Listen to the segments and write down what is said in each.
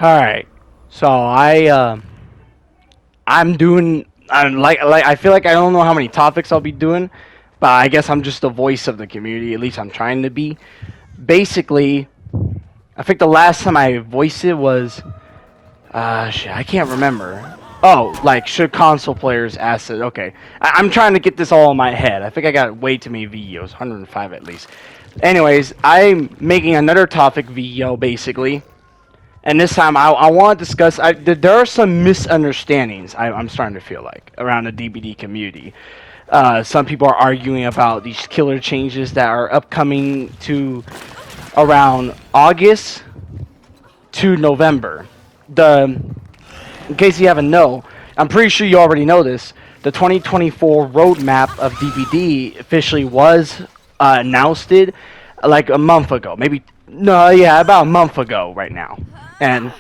All right. So I'm doing like I feel like I don't know how many topics I'll be doing, but I guess I'm just the voice of the community. At least I'm trying to be. Basically, I think the last time I voiced it was shit, I can't remember. Oh, like should console players ask it? Okay, I'm trying to get this all in my head. I think I got way too many videos, 105 at least. Anyways, I'm making another topic video basically. And this time, I want to discuss. There are some misunderstandings. I'm starting to feel like around the DBD community. Some people are arguing about these killer changes that are upcoming to around August to November. In case you haven't know, I'm pretty sure you already know this. The 2024 roadmap of DBD officially was announced like a month ago, maybe no, yeah, about a month ago right now. And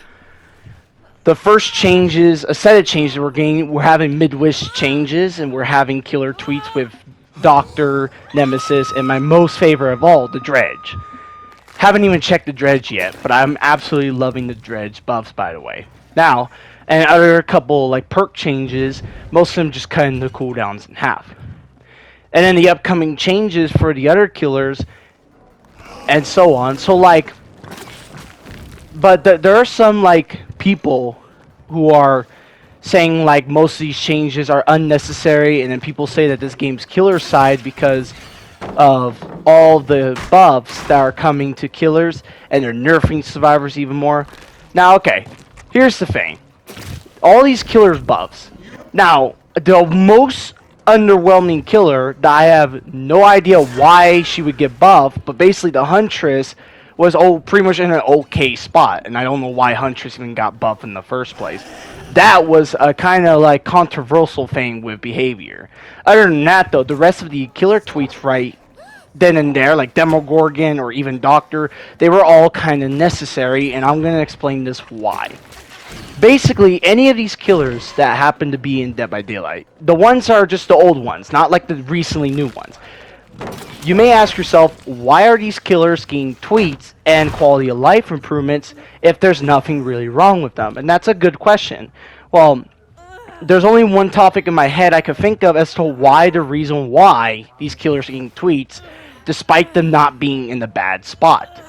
the first changes, a set of changes we're having mid-wish changes, and we're having killer tweets with Doctor Nemesis, and my most favorite of all, the Dredge. Haven't even checked the Dredge yet, but I'm absolutely loving the Dredge buffs, by the way. Now, and other couple like perk changes, most of them just cutting the cooldowns in half. And then the upcoming changes for the other killers, and so on. So like, but there are some like people who are saying like most of these changes are unnecessary, and then people say that this game's killer side because of all the buffs that are coming to killers, and they're nerfing survivors even more. Now, okay, here's the thing: all these killers buffs. Now, the most underwhelming killer that I have no idea why she would get buffed, but basically the Huntress was pretty much in an okay spot, and I don't know why Huntress even got buffed in the first place. That was a kind of like controversial thing with behavior. Other than that, though, the rest of the killer tweets right then and there, like Demogorgon or even Doctor, they were all kind of necessary, and I'm going to explain this why. Basically, any of these killers that happen to be in Dead by Daylight, the ones are just the old ones, not like the recently new ones. You may ask yourself, why are these killers getting tweets and quality of life improvements if there's nothing really wrong with them? And that's a good question. Well, there's only one topic in my head I could think of as to why the reason why these killers are getting tweets, despite them not being in the bad spot.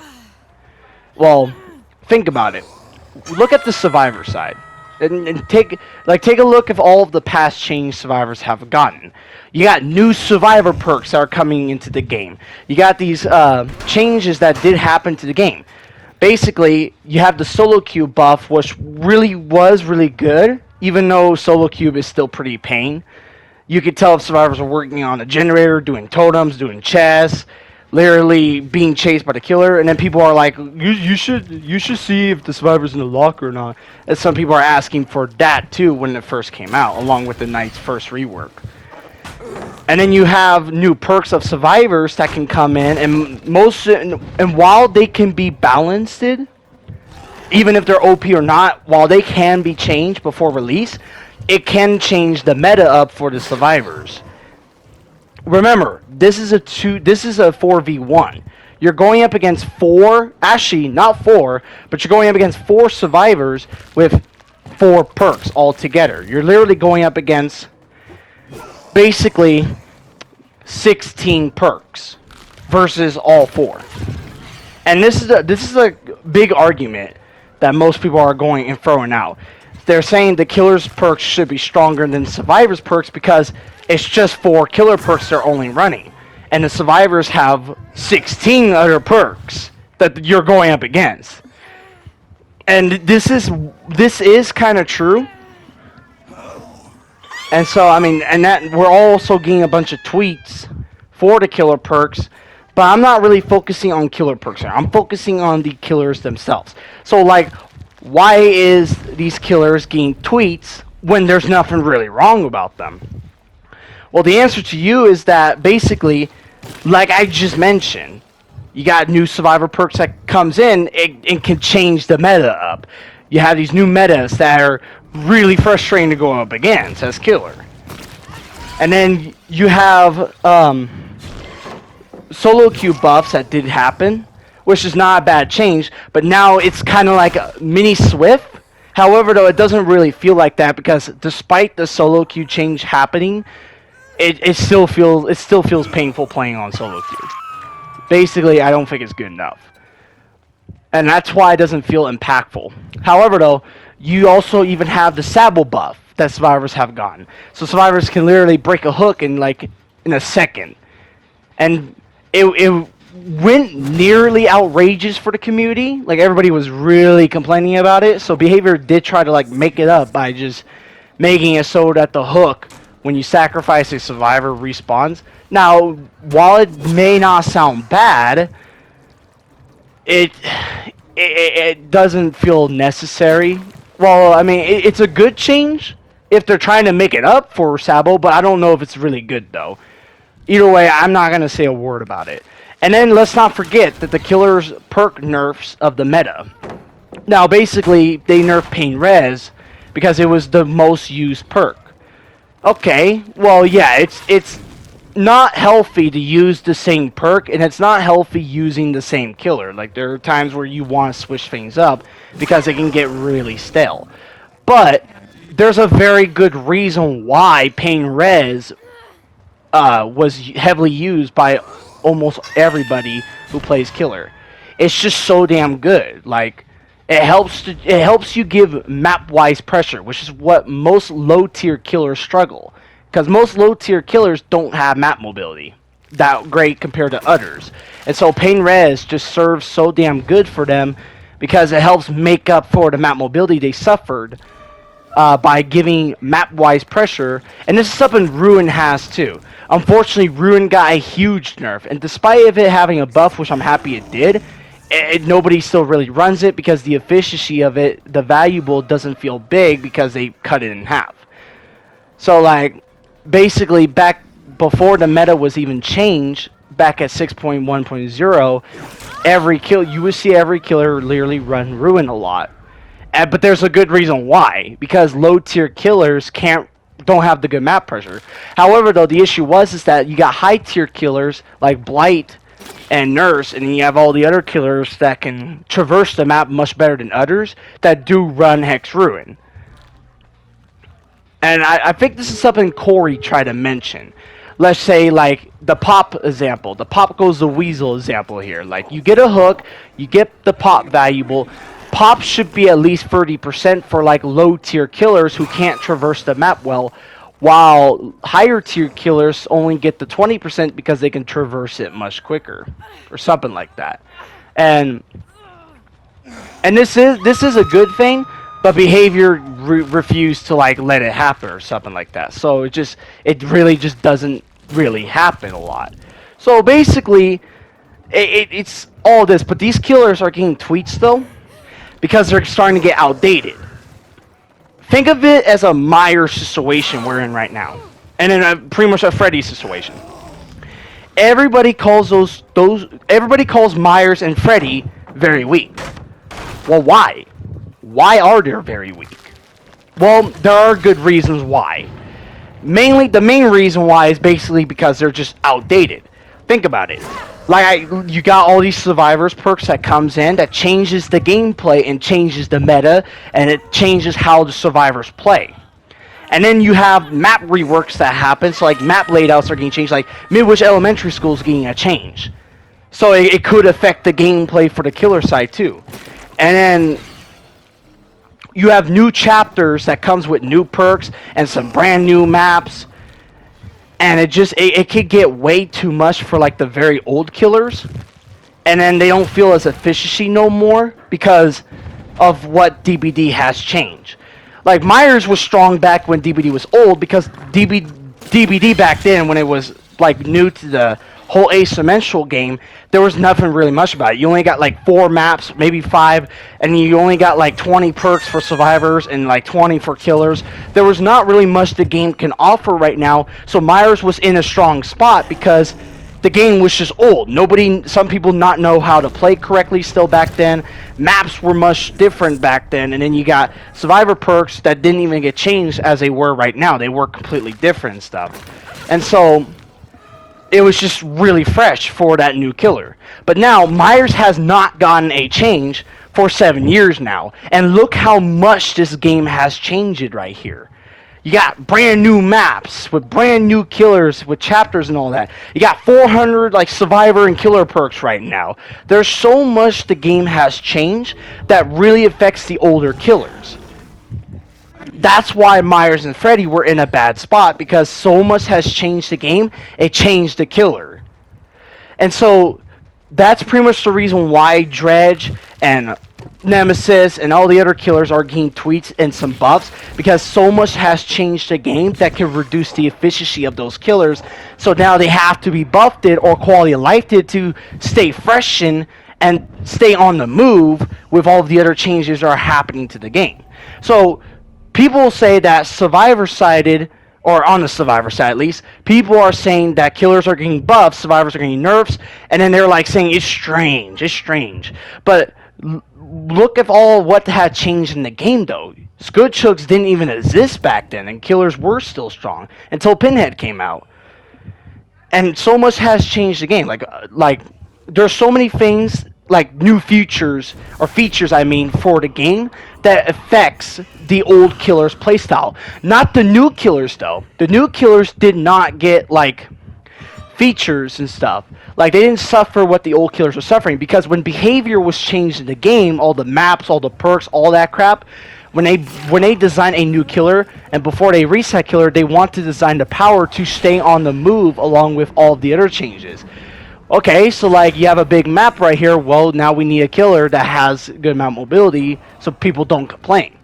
Well, think about it. Look at the survivor side. And take a look at all of the past change survivors have gotten. You got new survivor perks that are coming into the game. You got these changes that did happen to the game. Basically, you have the solo cube buff, which was really good, even though solo cube is still pretty pain. You could tell if survivors are working on a generator, doing totems, doing chests, literally being chased by the killer, and then people are like, you should see if the survivor's in the locker or not. And some people are asking for that too when it first came out, along with the Knight's first rework. And then you have new perks of survivors that can come in, and while they can be balanced, even if they're OP or not, while they can be changed before release, it can change the meta up for the survivors. Remember, this is a 4v1. You're going up against not four, but you're going up against 4 survivors with 4 perks altogether. You're literally going up against basically 16 perks versus all 4. And this is a big argument that most people are going and throwing out. They're saying the killer's perks should be stronger than survivor's perks because it's just 4 killer perks they're only running, and the survivors have 16 other perks that you're going up against. And this is kind of true. And so I mean, and that we're also getting a bunch of tweets for the killer perks, but I'm not really focusing on killer perks here. I'm focusing on the killers themselves. So like, why is these killers getting tweets when there's nothing really wrong about them? Well, the answer to you is that basically, like I just mentioned, you got new survivor perks that comes in and can change the meta up. You have these new metas that are really frustrating to go up against as killer. And then you have solo queue buffs that did happen, which is not a bad change. But now it's kind of like a mini Swift. However, though, it doesn't really feel like that because despite the solo queue change happening, it still feels painful playing on solo queue. Basically, I don't think it's good enough. And that's why it doesn't feel impactful. However, though, you also even have the Sabo buff that survivors have gotten. So survivors can literally break a hook in a second. And it went nearly outrageous for the community. Like, everybody was really complaining about it. So Behavior did try to make it up by just making it so that the hook, when you sacrifice a survivor, respawns. Now, while it may not sound bad, it doesn't feel necessary. Well, I mean, it's a good change if they're trying to make it up for Sabo, but I don't know if it's really good, though. Either way, I'm not going to say a word about it. And then let's not forget that the killer's perk nerfs of the meta. Now, basically, they nerfed Pain Res because it was the most used perk. Okay, well, yeah, it's not healthy to use the same perk, and it's not healthy using the same killer. Like, there are times where you want to switch things up because it can get really stale. But there's a very good reason why Pain Res was heavily used by almost everybody who plays killer. It's just so damn good. Like, it helps you give map-wise pressure, which is what most low-tier killers struggle. Because most low-tier killers don't have map mobility that great compared to others. And so Pain Res just serves so damn good for them because it helps make up for the map mobility they suffered by giving map-wise pressure. And this is something Ruin has too. Unfortunately, Ruin got a huge nerf. And despite of it having a buff, which I'm happy it did, nobody still really runs it because the efficiency of it, the valuable, doesn't feel big because they cut it in half. So, basically, back before the meta was even changed, back at 6.1.0, you would see every killer literally run Ruin a lot. But there's a good reason why, because low-tier killers don't have the good map pressure. However, though, the issue is that you got high-tier killers like Blight and Nurse, and then you have all the other killers that can traverse the map much better than others that do run Hex Ruin. And I think this is something Corey tried to mention. Let's say, the pop example. The pop goes the weasel example here. You get a hook, you get the pop valuable. Pop should be at least 30% for, low-tier killers who can't traverse the map well, while higher-tier killers only get the 20% because they can traverse it much quicker, or something like that. And this is a good thing, but Behavior refused to let it happen or something like that. So it really just doesn't really happen a lot. So basically, it's all this. But these killers are getting tweets though, because they're starting to get outdated. Think of it as a Myers situation we're in right now, and then pretty much a Freddy situation. Everybody calls everybody calls Myers and Freddy very weak. Well, why? Why are they very weak? Well, there are good reasons why. Mainly, the main reason why is basically because they're just outdated. Think about it. You got all these survivors perks that comes in that changes the gameplay and changes the meta, and it changes how the survivors play. And then you have map reworks that happen, so map layouts are getting changed, Midwich Elementary School is getting a change. So it could affect the gameplay for the killer side too. And then you have new chapters that comes with new perks and some brand new maps. And it could get way too much for the very old killers. And then they don't feel as efficiency no more because of what DBD has changed. Myers was strong back when DBD was old because DBD back then, when it was new to the whole asymmetrical game, there was nothing really much about it. You only got 4 maps, maybe 5, and you only got 20 perks for survivors and 20 for killers. There was not really much the game can offer right now, so Myers was in a strong spot because the game was just old. Some people not know how to play correctly still back then. Maps were much different back then, and then you got survivor perks that didn't even get changed as they were right now. They were completely different and stuff. And so it was just really fresh for that new killer. But now Myers has not gotten a change for 7 years now, and look how much this game has changed right here. You got brand new maps with brand new killers with chapters and all that. You got 400 like survivor and killer perks right now. There's so much the game has changed that really affects the older killers. That's why Myers and Freddy were in a bad spot, because so much has changed the game, it changed the killer. And so that's pretty much the reason why Dredge and Nemesis and all the other killers are getting tweaks and some buffs, because so much has changed the game that can reduce the efficiency of those killers. So now they have to be buffed or quality of life to stay fresh and stay on the move with all of the other changes that are happening to the game. So people say that survivor-sided, or on the survivor side at least, people are saying that killers are getting buffs, survivors are getting nerfs, and then they're like saying it's strange. But look at all what had changed in the game though. Good Chugs didn't even exist back then, and killers were still strong until Pinhead came out. And so much has changed the game. Like there's so many things, like new features I mean, for the game that affects the old killer's playstyle. Not the new killers though. The new killers did not get like features and stuff. Like they didn't suffer what the old killers were suffering, because when behavior was changed in the game, all the maps, all the perks, all that crap, when they design a new killer and before they reset killer, they want to design the power to stay on the move along with all of the other changes. Okay, so like you have a big map right here. Well, now we need a killer that has a good amount of mobility so people don't complain.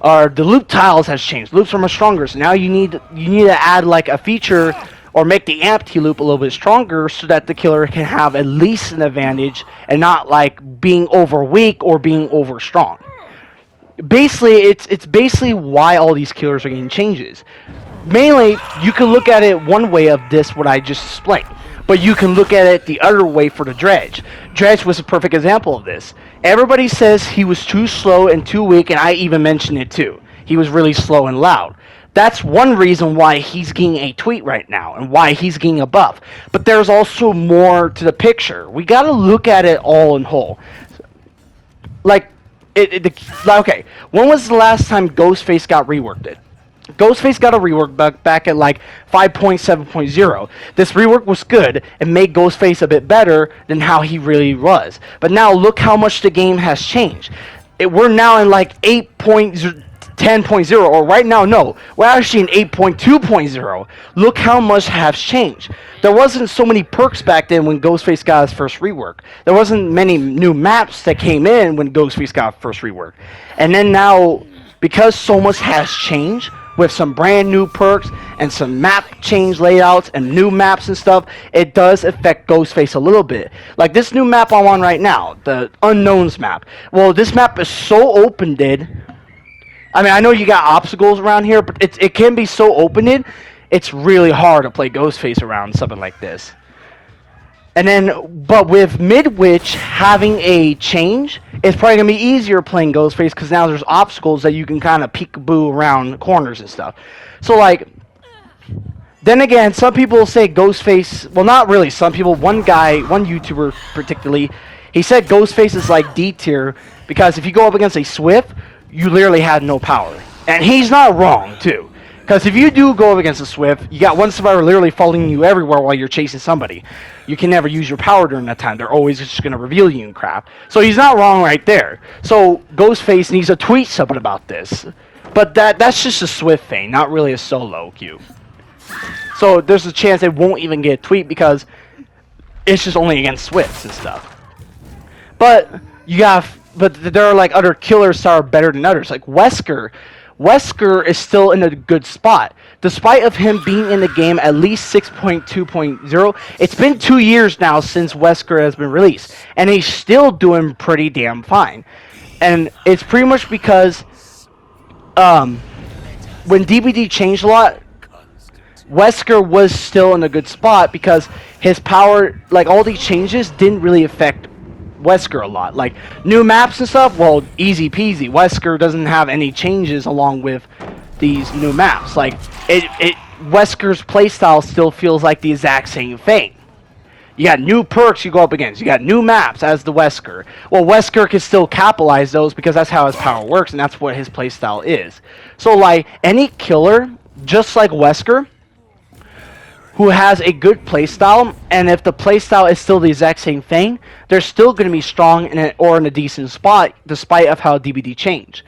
Or the loop tiles has changed. Loops are much stronger, so now you need to add like a feature or make the empty loop a little bit stronger so that the killer can have at least an advantage and not like being over weak or being over strong. Basically, it's basically why all these killers are getting changes. Mainly, you can look at it one way of this, what I just explained. But you can look at it the other way for the Dredge. Dredge was a perfect example of this. Everybody says he was too slow and too weak, and I even mentioned it too. He was really slow and loud. That's one reason why he's getting a tweet right now, and why he's getting a buff. But there's also more to the picture. We gotta look at it all in whole. Like, okay, when was the last time Ghostface got reworked? Ghostface got a rework back at like 5.7.0. This rework was good and made Ghostface a bit better than how he really was. But now look how much the game has changed. We're now in like 8.10.0, or right now, no, we're actually in 8.2.0. Look how much has changed. There wasn't so many perks back then when Ghostface got his first rework. There wasn't many new maps that came in when Ghostface got first rework. And then now, because so much has changed, with some brand new perks and some map change layouts and new maps and stuff, it does affect Ghostface a little bit. Like this new map I'm on right now, the Unknowns map. Well, this map is so open-ended. I mean, I know you got obstacles around here, but it can be so open-ended, it's really hard to play Ghostface around something like this. And then, but with Midwich having a change, it's probably going to be easier playing Ghostface, because now there's obstacles that you can kind of peekaboo around corners and stuff. So, like, then again, some people say Ghostface, well, not really some people, one YouTuber particularly, he said Ghostface is like D tier, because if you go up against a Swift, you literally had no power. And he's not wrong, too. Because if you do go up against a Swift, you got one survivor literally following you everywhere while you're chasing somebody. You can never use your power during that time. They're always just going to reveal you and crap. So he's not wrong right there. So Ghostface needs to tweet something about this. But that's just a Swift thing, not really a solo queue. So there's a chance they won't even get a tweet because it's just only against Swifts and stuff. But there are like other killers that are better than others. Like Wesker is still in a good spot. Despite of him being in the game at least 6.2.0, it's been 2 years now since Wesker has been released, and he's still doing pretty damn fine. And it's pretty much because when DBD changed a lot, Wesker was still in a good spot because his power, like all these changes, didn't really affect Wesker a lot. Like new maps and stuff, well, easy peasy. Wesker doesn't have any changes along with these new maps. Like Wesker's playstyle still feels like the exact same thing. You got new perks you go up against. You got new maps as the Wesker. Well, Wesker can still capitalize those because that's how his power works, and that's what his playstyle is. So, like, any killer, just like Wesker, who has a good playstyle, and if the playstyle is still the exact same thing, they're still going to be strong or in a decent spot, despite of how DBD change.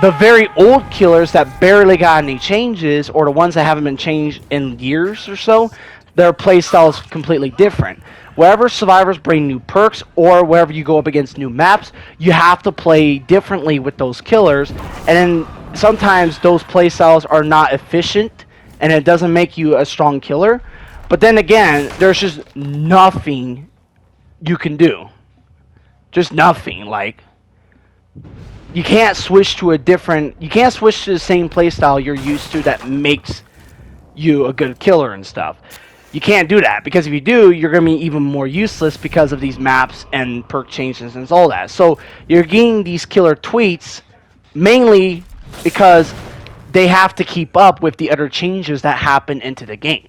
The very old killers that barely got any changes, or the ones that haven't been changed in years or so, their playstyle is completely different. Wherever survivors bring new perks, or wherever you go up against new maps, you have to play differently with those killers, and then sometimes those playstyles are not efficient, and it doesn't make you a strong killer. But then again, there's just nothing you can do. Just nothing. Like, you can't switch to the same playstyle you're used to that makes you a good killer and stuff. You can't do that, because if you do, you're going to be even more useless because of these maps and perk changes and all that. So you're getting these killer tweets mainly because they have to keep up with the other changes that happen into the game.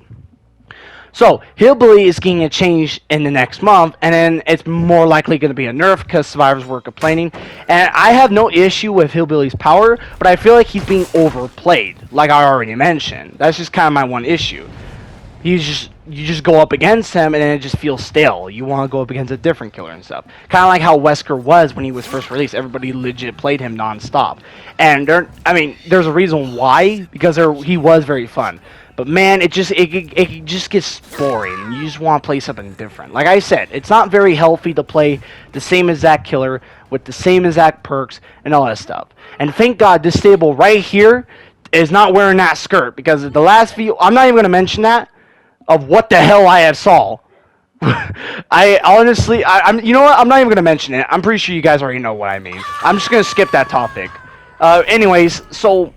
So Hillbilly is getting a change in the next month, and then it's more likely going to be a nerf because survivors were complaining. And I have no issue with Hillbilly's power, but I feel like he's being overplayed, like I already mentioned. That's just kind of my one issue. You just go up against him, and then it just feels stale. You want to go up against a different killer and stuff. Kind of like how Wesker was when he was first released. Everybody legit played him nonstop. And there's a reason why, because he was very fun. But man, it just gets boring. You just want to play something different. Like I said, it's not very healthy to play the same exact killer with the same exact perks and all that stuff. And thank God this stable right here is not wearing that skirt, because the last video, I'm not even going to mention that, of what the hell I have saw. I honestly, I'm you know what? I'm not even going to mention it. I'm pretty sure you guys already know what I mean. I'm just going to skip that topic. Anyways, so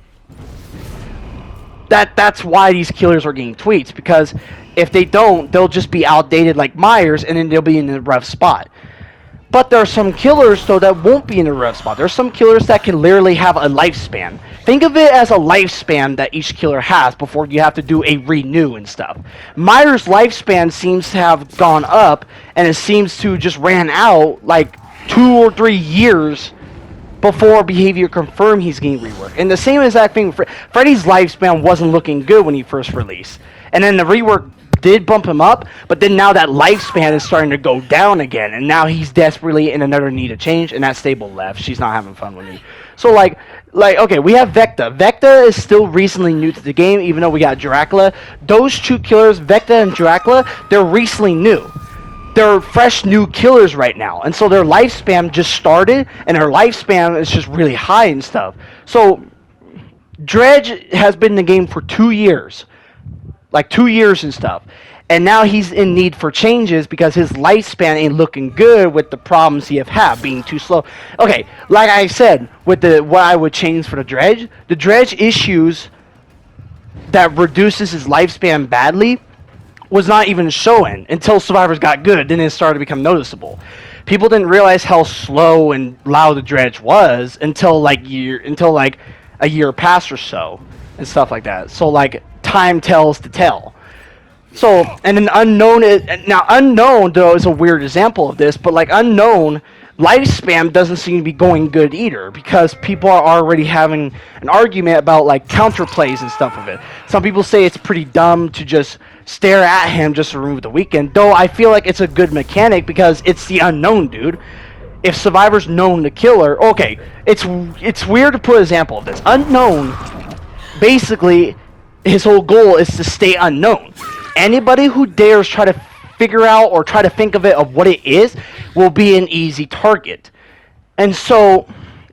that's why these killers are getting tweets, because if they don't, they'll just be outdated like Myers, and then they'll be in a rough spot. But there are some killers, though, that won't be in a rough spot. There's some killers that can literally have a lifespan. Think of it as a lifespan that each killer has before you have to do a renew and stuff. Myers' lifespan seems to have gone up, and it seems to just ran out like 2 or 3 years before Behavior confirmed he's getting reworked. And the same exact thing, Freddy's lifespan wasn't looking good when he first released. And then the rework did bump him up, but then now that lifespan is starting to go down again, and now he's desperately in another need of change, and that stable left. She's not having fun with me. So like okay, we have Vecta. Vecta is still recently new to the game, even though we got Dracula. Those two killers, Vecta and Dracula, they're recently new. They're fresh new killers right now, and so their lifespan just started, and their lifespan is just really high and stuff. So Dredge has been in the game for 2 years. Like 2 years and stuff. And now he's in need for changes because his lifespan ain't looking good with the problems he have had, being too slow. Okay, like I said, with what I would change for the Dredge issues that reduces his lifespan badly was not even showing until survivors got good. Then it started to become noticeable. People didn't realize how slow and loud the Dredge was until like a year passed or so and stuff like that. So like time tells to tell. So, and an unknown unknown though is a weird example of this, but like unknown lifespan doesn't seem to be going good either, because people are already having an argument about like counterplays and stuff of it. Some people say it's pretty dumb to just stare at him just to remove the weekend, though I feel like it's a good mechanic because it's the unknown, dude. If survivors known the killer, okay, it's weird to put an example of this. Unknown, basically, his whole goal is to stay unknown. Anybody who dares try to figure out or try to think of it of what it is will be an easy target. And so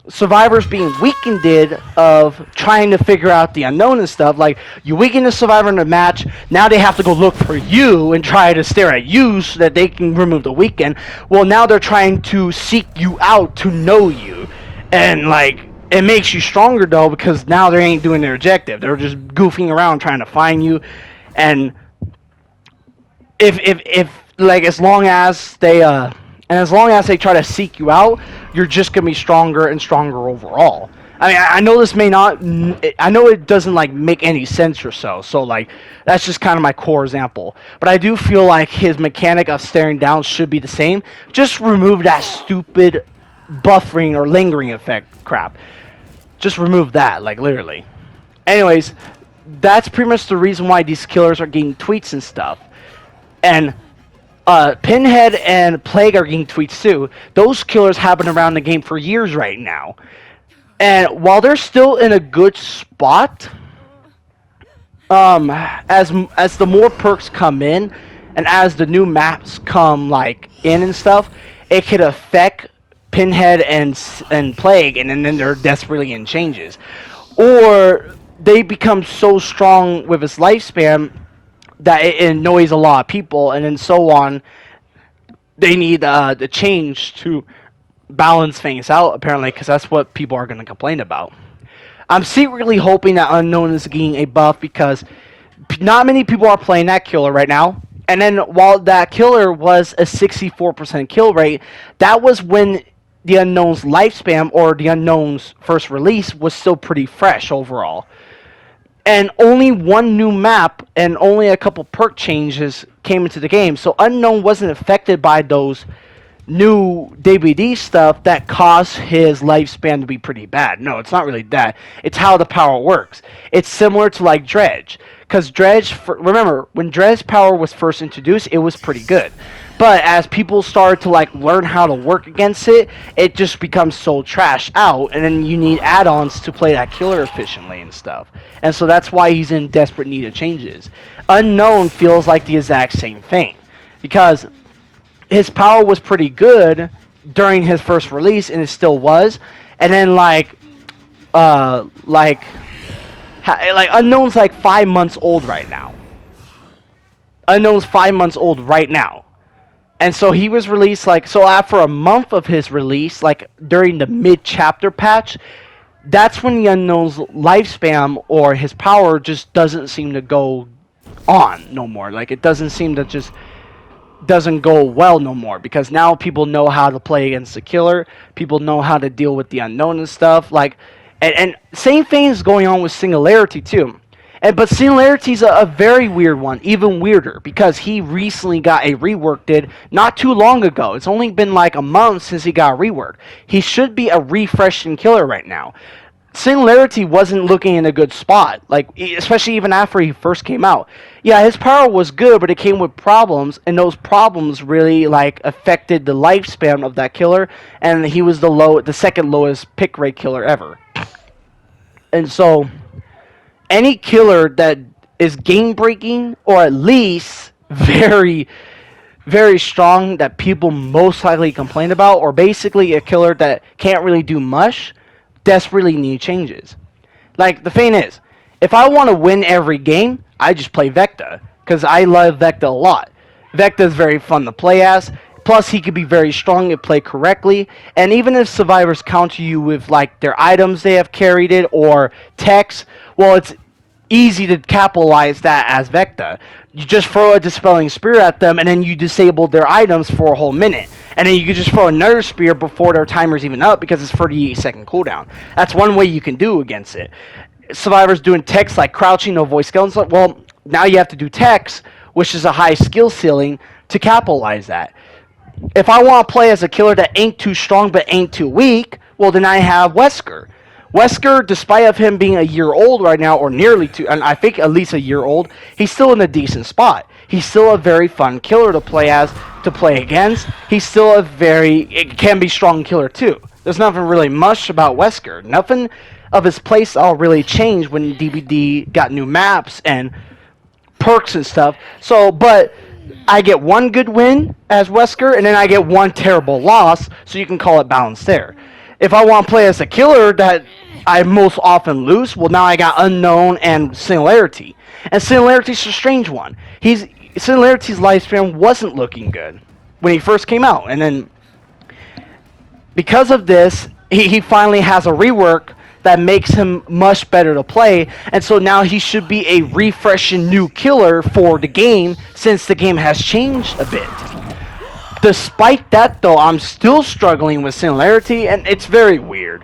survivors being weakened of trying to figure out the unknown and stuff, like you weaken the survivor in a match, now they have to go look for you and try to stare at you so that they can remove the weekend. Well, now they're trying to seek you out to know you, and like it makes you stronger though, because now they ain't doing their objective. They're just goofing around trying to find you. And if like as long as they try to seek you out, you're just gonna be stronger and stronger overall. I mean, I know this may not. I know it doesn't like make any sense or so. So like, that's just kind of my core example. But I do feel like his mechanic of staring down should be the same. Just remove that stupid buffering or lingering effect crap. Just remove that, like literally. Anyways, that's pretty much the reason why these killers are getting tweets and stuff. And Pinhead and Plague are getting tweets too. Those killers have been around the game for years right now. And while they're still in a good spot, as the more perks come in, and as the new maps come like in and stuff, it could affect Pinhead and Plague, and then they're desperately in changes, or they become so strong with its lifespan that it annoys a lot of people, and then so on. They need the change to balance things out, apparently, because that's what people are going to complain about. I'm secretly hoping that Unknown is getting a buff because not many people are playing that killer right now. And then while that killer was a 64% kill rate, that was when the Unknown's lifespan or the Unknown's first release was still pretty fresh overall. And only one new map and only a couple perk changes came into the game. So Unknown wasn't affected by those new DBD stuff that caused his lifespan to be pretty bad. No, it's not really that. It's how the power works. It's similar to like Dredge. Because Dredge, remember, when Dredge's power was first introduced, it was pretty good. But as people started to like learn how to work against it, it just becomes so trashed out, and then you need add-ons to play that killer efficiently and stuff. And so that's why he's in desperate need of changes. Unknown feels like the exact same thing. Because his power was pretty good during his first release, and it still was. And then like Unknown's like 5 months old right now. Unknown's 5 months old right now. And so he was released so after a month of his release, like during the mid-chapter patch, that's when the Unknown's lifespan or his power just doesn't seem to go on no more. Like it doesn't seem to just doesn't go well no more, because now people know how to play against the killer. People know how to deal with the Unknown and stuff. Like, and same thing is going on with Singularity too. But Singularity's a very weird one, even weirder, because he recently got a rework did not too long ago. It's only been like a month since he got a rework. He should be a refreshing killer right now. Singularity wasn't looking in a good spot, like especially even after he first came out. Yeah, his power was good, but it came with problems, and those problems really like affected the lifespan of that killer, and he was the second lowest pick rate killer ever. And so any killer that is game breaking, or at least very, very strong, that people most likely complain about, or basically a killer that can't really do much, desperately need changes. Like, the thing is, if I want to win every game, I just play Vecta, because I love Vecta a lot. Vecta is very fun to play as. Plus, he could be very strong if played correctly. And even if survivors counter you with like their items they have carried it or text, well, it's easy to capitalize that as Vecta. You just throw a Dispelling Spear at them, and then you disable their items for a whole minute. And then you can just throw another spear before their timer's even up, because it's 38-second cooldown. That's one way you can do against it. Survivors doing text like crouching, no voice skeletons, well, now you have to do text, which is a high skill ceiling, to capitalize that. If I want to play as a killer that ain't too strong but ain't too weak, well, then I have Wesker. Wesker, despite of him being a year old right now, or nearly two, and I think at least a year old, he's still in a decent spot. He's still a very fun killer to play as, to play against. He's still it can be strong killer too. There's nothing really much about Wesker. Nothing of his playstyle really changed when DBD got new maps and perks and stuff. So, but I get one good win as Wesker, and then I get one terrible loss, so you can call it balanced there. If I want to play as a killer that I most often lose, well, now I got Unknown and Singularity. And Singularity's a strange one. Singularity's lifespan wasn't looking good when he first came out, and then because of this, he finally has a rework that makes him much better to play, and so now he should be a refreshing new killer for the game, since the game has changed a bit. Despite that, though, I'm still struggling with Singularity, and it's very weird.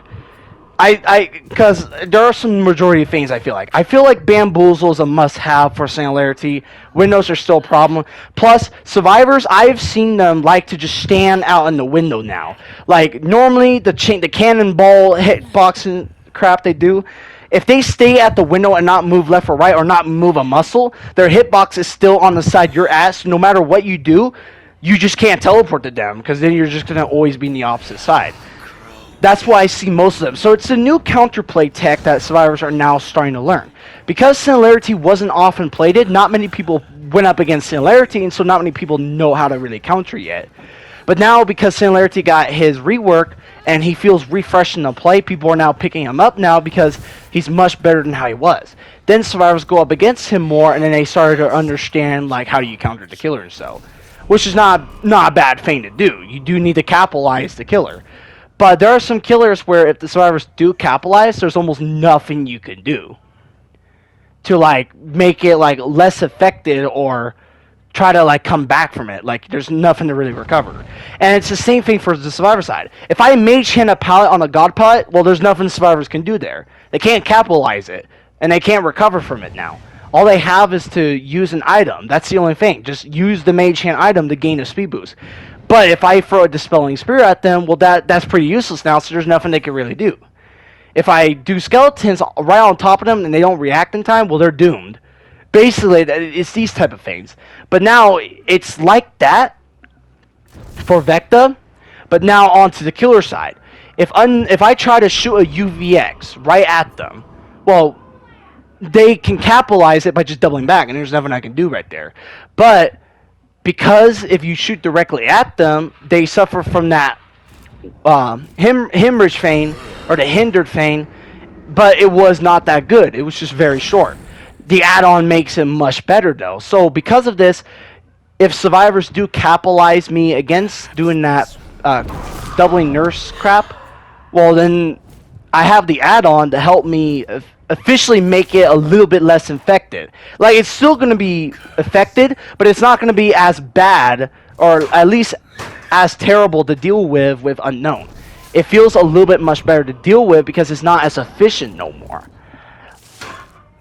Because there are some majority of things I feel like Bamboozle is a must-have for Singularity. Windows are still a problem. Plus, survivors, I've seen them like to just stand out in the window now. Like normally the cannonball hitboxing crap they do. If they stay at the window and not move left or right or not move a muscle, their hitbox is still on the side you're at. So no matter what you do, you just can't teleport to them because then you're just gonna always be in the opposite side. That's why I see most of them. So it's a new counterplay tech that survivors are now starting to learn. Because Singularity wasn't often plated, not many people went up against Singularity, and so not many people know how to really counter yet. But now, because Singularity got his rework and he feels refreshed in the play, people are now picking him up now because he's much better than how he was. Then survivors go up against him more, and then they started to understand like how do you counter the killer and so, which is not a bad thing to do. You do need to capitalize the killer. But there are some killers where if the survivors do capitalize, there's almost nothing you can do to like make it like less affected or try to like come back from it. Like there's nothing to really recover. And it's the same thing for the survivor side. If I mage hand a pallet on a god pallet, well, there's nothing survivors can do there. They can't capitalize it, and they can't recover from it now. All they have is to use an item. That's the only thing. Just use the mage hand item to gain a speed boost. But if I throw a Dispelling Spear at them, well, that's pretty useless now, so there's nothing they can really do. If I do Skeletons right on top of them and they don't react in time, well, they're doomed. Basically, it's these type of things. But now, it's like that for Vecta, but now onto the killer side. If I try to shoot a UVX right at them, well, they can capitalize it by just doubling back, and there's nothing I can do right there. But because if you shoot directly at them, they suffer from that hemorrhage feign or the hindered feign, but it was not that good. It was just very short. The add-on makes it much better though. So because of this, if survivors do capitalize me against doing that doubling nurse crap, well then I have the add-on to help me officially make it a little bit less infected. Like it's still going to be affected, but it's not going to be as bad or at least as terrible to deal with Unknown. It feels a little bit much better to deal with because it's not as efficient no more.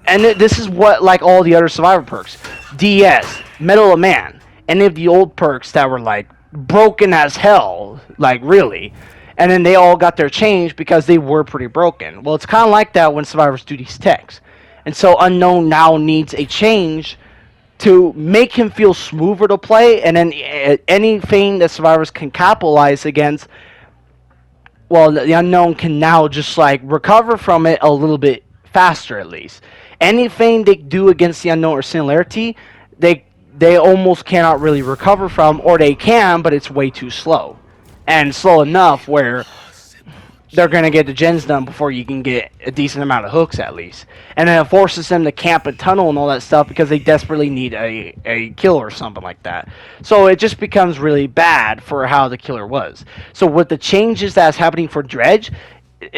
And this is what like all the other survivor perks. DS, Metal of Man, any of the old perks that were like broken as hell, like really. And then they all got their change because they were pretty broken. Well, it's kind of like that when survivors do these techs. And so Unknown now needs a change to make him feel smoother to play. And then anything that survivors can capitalize against, well, the Unknown can now just like recover from it a little bit faster at least. Anything they do against the Unknown or Singularity, they almost cannot really recover from, or they can, but it's way too slow. And slow enough where they're going to get the gens done before you can get a decent amount of hooks at least. And then it forces them to camp a tunnel and all that stuff because they desperately need a kill or something like that. So it just becomes really bad for how the killer was. So with the changes that's happening for Dredge,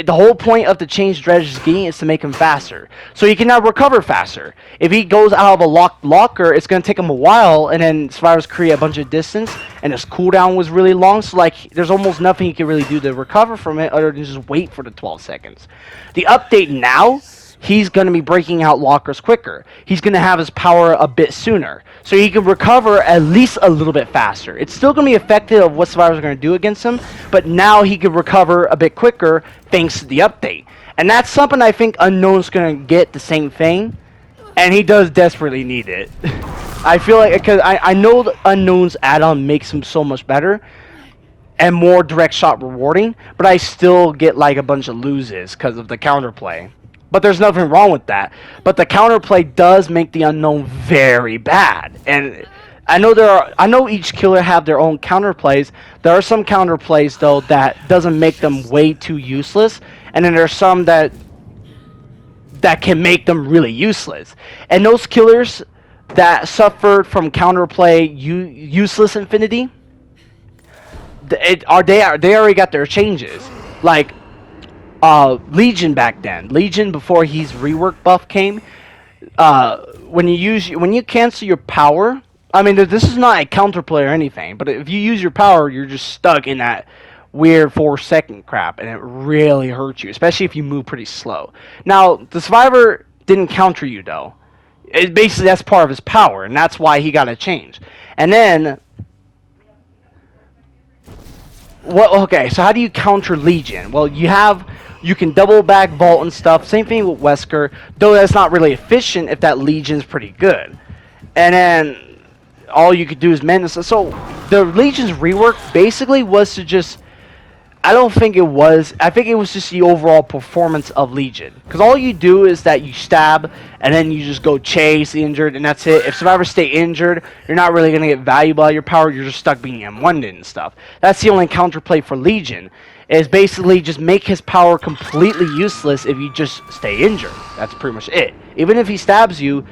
the whole point of the change Dredge is getting is to make him faster. So he can now recover faster. If he goes out of a locked locker, it's going to take him a while, and then survivors create a bunch of distance, and his cooldown was really long, so like there's almost nothing he can really do to recover from it other than just wait for the 12 seconds. The update now, he's going to be breaking out lockers quicker. He's going to have his power a bit sooner. So he can recover at least a little bit faster. It's still going to be effective of what survivors are going to do against him, but now he can recover a bit quicker thanks to the update. And that's something I think Unknown's going to get the same thing, and he does desperately need it. I feel like, because I know the Unknown's add-on makes him so much better and more direct shot rewarding, but I still get like a bunch of loses because of the counterplay. But there's nothing wrong with that. But the counterplay does make the Unknown very bad. And I know each killer have their own counterplays. There are some counterplays though that doesn't make them way too useless, and then there's some that can make them really useless. And those killers that suffered from counterplay useless infinity, they already got their changes. Like Legion back then. Legion before his rework buff came. When you cancel your power, I mean this is not a counterplay or anything, but if you use your power, you're just stuck in that weird 4-second crap, and it really hurts you, especially if you move pretty slow. Now, the survivor didn't counter you though. Basically, that's part of his power, and that's why he got to change. And then, well, okay, so how do you counter Legion? Well, you can double back vault and stuff. Same thing with Wesker, though that's not really efficient if that Legion's pretty good. And then all you could do is mend this. So the Legion's rework basically was to just, I don't think it was. I think it was just the overall performance of Legion. Because all you do is that you stab, and then you just go chase the injured, and that's it. If survivors stay injured, you're not really going to get valuable out of your power. You're just stuck being M1'd and stuff. That's the only counterplay for Legion, is basically just make his power completely useless if you just stay injured. That's pretty much it. Even if he stabs you,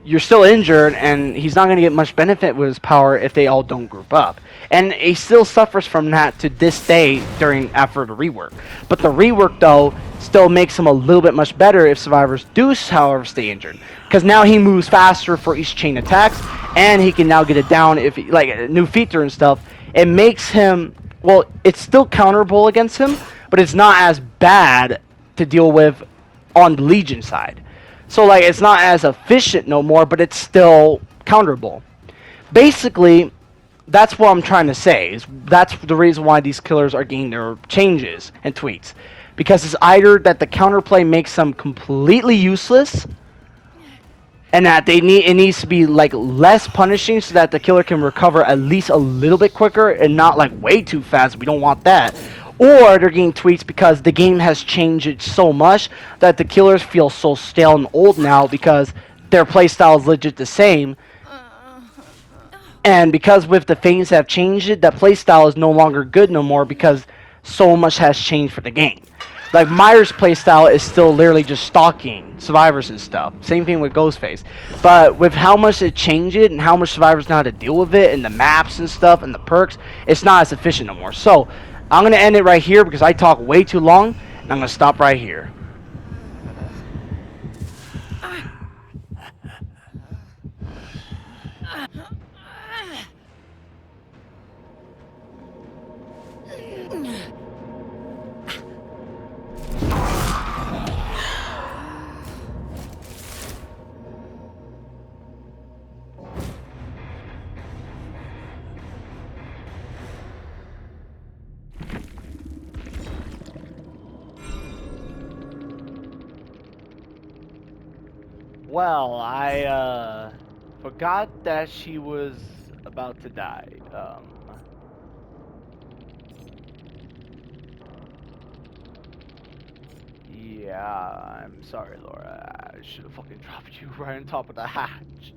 you're still injured, and he's not going to get much benefit with his power if they all don't group up. And he still suffers from that to this day after the rework. But the rework, though, still makes him a little bit much better if survivors do, however, stay injured. Because now he moves faster for each chain attacks, and he can now get it down if like a new feature and stuff. It makes him, well, it's still counterable against him, but it's not as bad to deal with on the Legion side. So, like, it's not as efficient no more, but it's still counterable. Basically, that's what I'm trying to say. That's the reason why these killers are getting their changes and tweaks. Because it's either that the counterplay makes them completely useless, and that it needs to be, like, less punishing so that the killer can recover at least a little bit quicker and not, like, way too fast. We don't want that. Or they're getting tweaks because the game has changed it so much that the killers feel so stale and old now because their playstyle is legit the same. And because with the things that have changed it, that playstyle is no longer good no more because so much has changed for the game. Like, Myers' playstyle is still literally just stalking survivors and stuff. Same thing with Ghostface. But with how much it changed it and how much survivors know how to deal with it and the maps and stuff and the perks, it's not as efficient no more. So, I'm going to end it right here because I talk way too long, and I'm going to stop right here. Well, I forgot that she was about to die. Yeah, I'm sorry, Laura. I should have fucking dropped you right on top of the hatch.